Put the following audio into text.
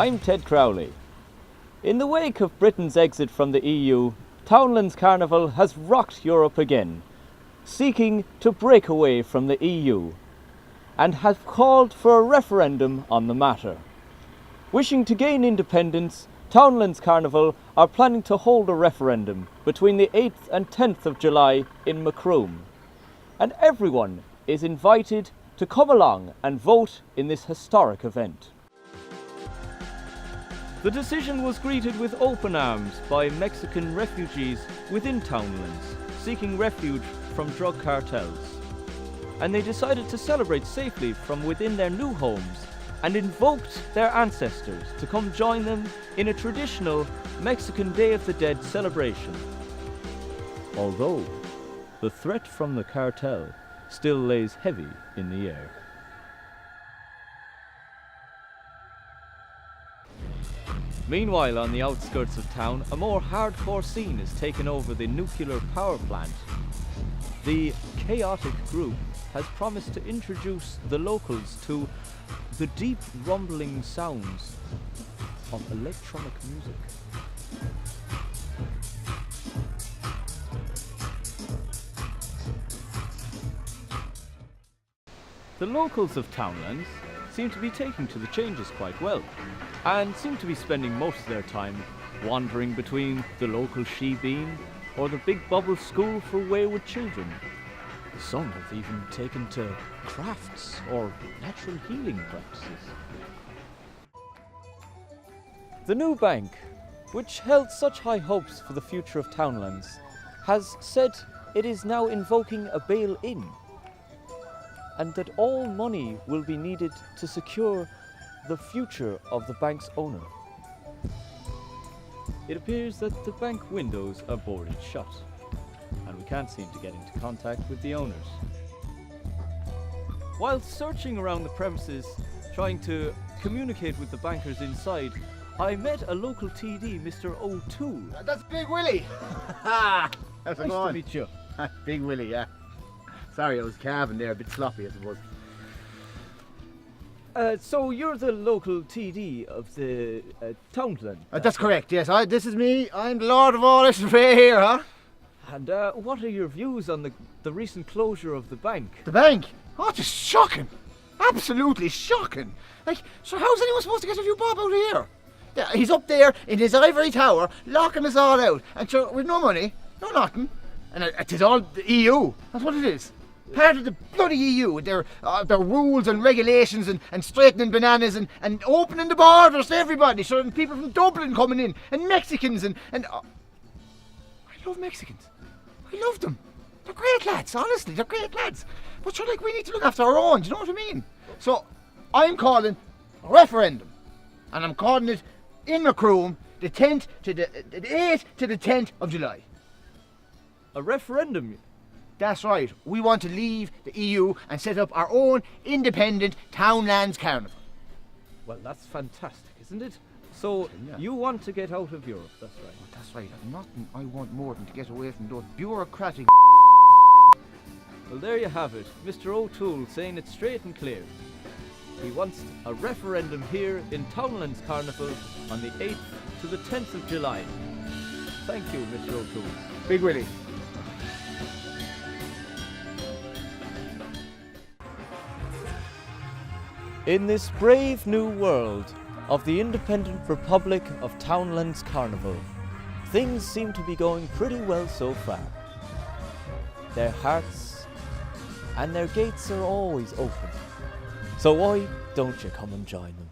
I'm Ted Crowley. In the wake of Britain's exit from the EU, Townland's Carnival has rocked Europe again, seeking to break away from the EU, and has called for a referendum on the matter. Wishing to gain independence, Townland's Carnival are planning to hold a referendum between the 8th and 10th of July in Macroom, and everyone is invited to come along and vote in this historic event. The decision was greeted with open arms by Mexican refugees within Townlands, seeking refuge from drug cartels. And they decided to celebrate safely from within their new homes and invoked their ancestors to come join them in a traditional Mexican Day of the Dead celebration. Although the threat from the cartel still lays heavy in the air. Meanwhile, on the outskirts of town, a more hardcore scene has taken over the nuclear power plant. The chaotic group has promised to introduce the locals to the deep rumbling sounds of electronic music. The locals of Townlands seem to be taking to the changes quite well, and seem to be spending most of their time wandering between the local she-bean or the Big Bubble School for Wayward Children. Some have even taken to crafts or natural healing practices. The new bank, which held such high hopes for the future of Townlands, has said it is now invoking a bail-in, and that all money will be needed to secure the future of the bank's owner. It appears that the bank windows are boarded shut, and we can't seem to get into contact with the owners. While searching around the premises, trying to communicate with the bankers inside, I met a local TD, Mr. O'Toole. That's Big Willie! How's it Nice going? to meet you. Big Willie, yeah. Sorry, I was carving there, a bit sloppy as it was. So you're the local TD of the Townland? That's correct, yes. This is me. I'm the Lord of all this affair here, huh? And what are your views on the recent closure of the bank? The bank? Oh, just shocking. Absolutely shocking. Like, so how's anyone supposed to get a few bob out of here? Yeah, he's up there in his ivory tower, locking us all out. And so, with no money, no nothing. And it is all the EU. That's what it is. Part of the bloody EU with their rules and regulations and straightening bananas and opening the borders to everybody, so that people from Dublin coming in and Mexicans and I love Mexicans. I love them. They're great lads, honestly, they're great lads. But sure, like, we need to look after our own, do you know what I mean? So I'm calling a referendum, and I'm calling it in Macroom, the 8th to the 10th of July. A referendum? That's right. We want to leave the EU and set up our own independent Townlands Carnival. Well, that's fantastic, isn't it? So, Yeah. you want to get out of Europe, that's right. Oh, that's right. Nothing I want more than to get away from those bureaucratic. Well, there you have it. Mr. O'Toole saying it straight and clear. He wants a referendum here in Townland's Carnival on the 8th to the 10th of July. Thank you, Mr. O'Toole. Big Willie. In this brave new world of the independent Republic of Townland's Carnival, things seem to be going pretty well so far. Their hearts and their gates are always open, so why don't you come and join them?